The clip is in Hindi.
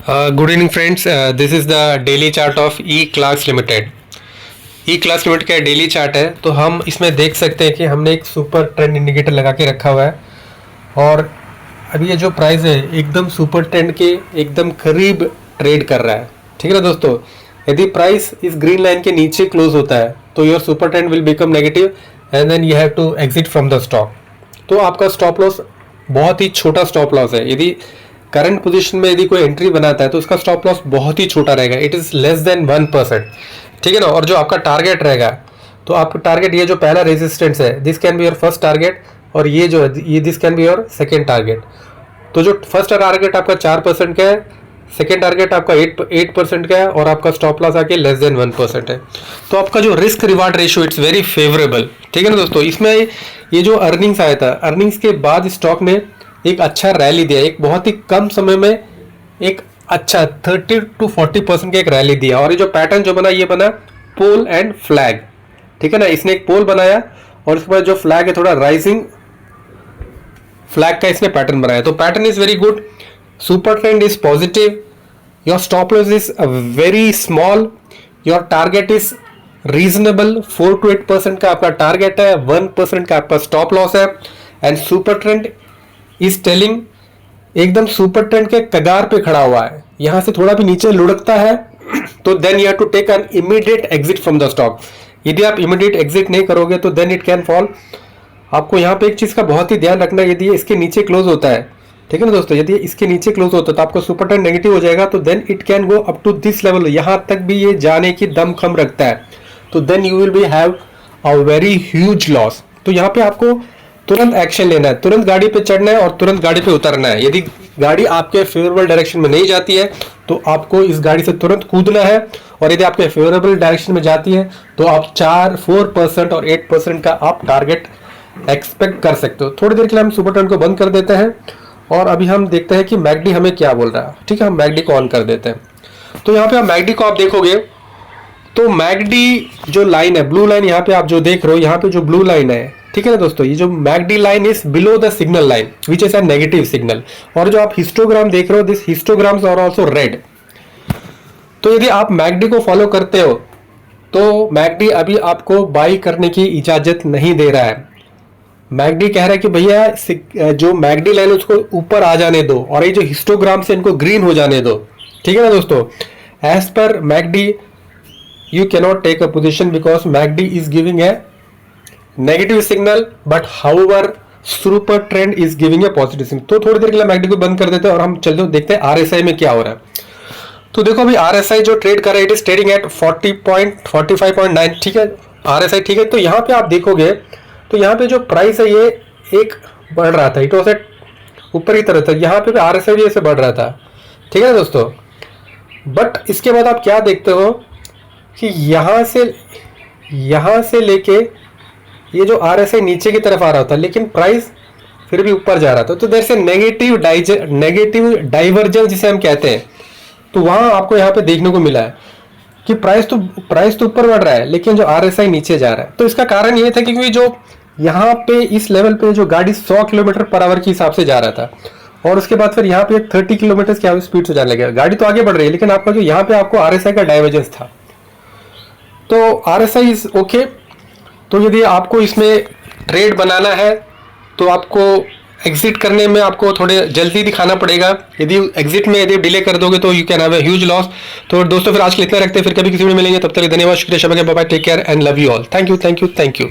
Good evening friends. This is the daily chart of E-Class Limited. E-Class Limited का डेली चार्ट है, तो हम इसमें देख सकते हैं कि हमने एक सुपर ट्रेंड इंडिकेटर लगा के रखा हुआ है और अभी ये जो प्राइस है एकदम सुपर ट्रेंड के एकदम करीब ट्रेड कर रहा है। ठीक है ना दोस्तों, यदि प्राइस इस ग्रीन लाइन के नीचे क्लोज होता है तो your super trend will become negative and then you have to exit from the stock. तो आपका स्टॉप लॉस बहुत ही छोटा स्टॉप लॉस है। यदि करंट पोजीशन में यदि कोई एंट्री बनाता है तो उसका स्टॉप लॉस बहुत ही छोटा रहेगा, इट इज़ लेस देन 1%। ठीक है ना। और जो आपका टारगेट रहेगा, तो आपका टारगेट ये जो पहला रेजिस्टेंस है this can be your first target और ये जो है ये this can be your second target. तो जो फर्स्ट टारगेट आपका 4% का है, सेकेंड टारगेट आपका 8% का है और आपका स्टॉप लॉस आके लेस देन 1% है। तो आपका जो risk reward ratio it's very favourable. ठीक है ना दोस्तों। इसमें ये जो अर्निंग्स आया था, अर्निंग्स के बाद स्टॉक ने एक अच्छा रैली दिया, एक बहुत ही कम समय में एक अच्छा 30 to 40% का एक रैली दिया। और ये जो पैटर्न जो बना ये बना पोल एंड फ्लैग। ठीक है ना। इसने एक पोल बनाया और उसके बाद जो फ्लैग है थोड़ा राइजिंग फ्लैग का इसने पैटर्न बनाया। तो pattern is very good, super trend is positive, your stop loss is very small, your target is reasonable. 4 to 8% का आपका टारगेट है, 1% का आपका स्टॉप लॉस है and super trend is telling एकदम सुपर ट्रेंड के कगार पे खड़ा हुआ है। यहां से थोड़ा भी नीचे लुढ़कता है तो then you have to take an immediate exit from the stock. यदि आप इमीडिएट एग्जिट नहीं करोगे तो देन इट कैन फॉल। आपको यहाँ पे एक चीज का बहुत ही ध्यान रखना है, यदि ये इसके नीचे क्लोज होता है, ठीक है ना दोस्तों, यदि इसके नीचे क्लोज होता है तो आपका सुपर ट्रेंड नेगेटिव हो जाएगा, तो then it can go up to this level. यहां तक भी ये जाने की दमखम रखता है, तो then you will be have a very huge loss. तो यहाँ पे आपको तुरंत एक्शन लेना है, तुरंत गाड़ी पे चढ़ना है और तुरंत गाड़ी पे उतरना है। यदि गाड़ी आपके फेवरेबल डायरेक्शन में नहीं जाती है तो आपको इस गाड़ी से तुरंत कूदना है, और यदि आपके फेवरेबल डायरेक्शन में जाती है तो आप 4% और 8% का आप टारगेट एक्सपेक्ट कर सकते हो। थोड़ी देर के लिए हम सुपर ट्रेंड को बंद कर देते हैं और अभी हम देखते हैं कि मैकडी हमें क्या बोल रहा है। ठीक है, हम मैकडी को ऑन कर देते हैं। तो यहाँ पे आप मैकडी को आप देखोगे तो मैकडी जो लाइन है, ब्लू लाइन यहाँ पे आप जो देख रहे हो, यहाँ पे जो ब्लू लाइन है, ठीक है ना दोस्तों, ये जो MACD line is below the signal line which is a negative signal. और जो आप हिस्टोग्राम देख रहे हो, this histograms are also red. तो यदि आप मैकडी को फॉलो करते हो तो मैकडी अभी आपको बाई करने की इजाजत नहीं दे रहा है। मैकडी कह रहा है कि भैया जो मैकडी लाइन उसको ऊपर आ जाने दो और ये जो हिस्टोग्राम से इनको ग्रीन हो जाने दो। ठीक है ना दोस्तों। एज पर MACD you cannot take a position because MACD is giving a negative signal but however super trend is giving a positive signal। तो थोड़ी देर के लिए MACD को बंद कर देते हैं और हम चलते देखते हैं RSI में क्या हो रहा है। तो देखो अभी RSI जो ट्रेड कर रहा है इट इज ट्रेडिंग एट 45.9। ठीक है RSI। ठीक है, तो यहाँ पे आप देखोगे तो यहाँ पे जो प्राइस है ये एक बढ़ रहा था, इट वॉज एट ऊपर की तरफ था, यहाँ पे RSI भी ऐसे बढ़ रहा था। ठीक है ना दोस्तों। बट इसके बाद आप क्या देखते हो कि यहाँ से लेके ये जो RSI नीचे की तरफ आ रहा था लेकिन प्राइस फिर भी ऊपर जा रहा था। तो देयर से नेगेटिव डाइवर्जेंस जिसे हम कहते हैं, तो वहां आपको यहाँ पे देखने को मिला है कि प्राइस तो ऊपर बढ़ रहा है लेकिन जो RSI नीचे जा रहा है। तो इसका कारण ये था क्योंकि जो यहाँ पे इस लेवल पे जो गाड़ी 100 किलोमीटर पर आवर के हिसाब से जा रहा था और उसके बाद फिर यहाँ पे 30 किलोमीटर की स्पीड से जाने लगा। गाड़ी तो आगे बढ़ रही है लेकिन आपका जो यहाँ पे आपको RSI का डाइवर्जेंस था, तो RSI इज ओके। तो यदि आपको इसमें ट्रेड बनाना है तो आपको एग्जिट करने में आपको थोड़े जल्दी दिखाना पड़ेगा। यदि एग्जिट में यदि डिले कर दोगे तो you can have a huge loss. तो दोस्तों फिर आज के लिए इतना रखते हैं, फिर कभी किसी में मिलेंगे, तब तक धन्यवाद, शुक्रिया, Shaba, bye, take care and love you all. Thank you.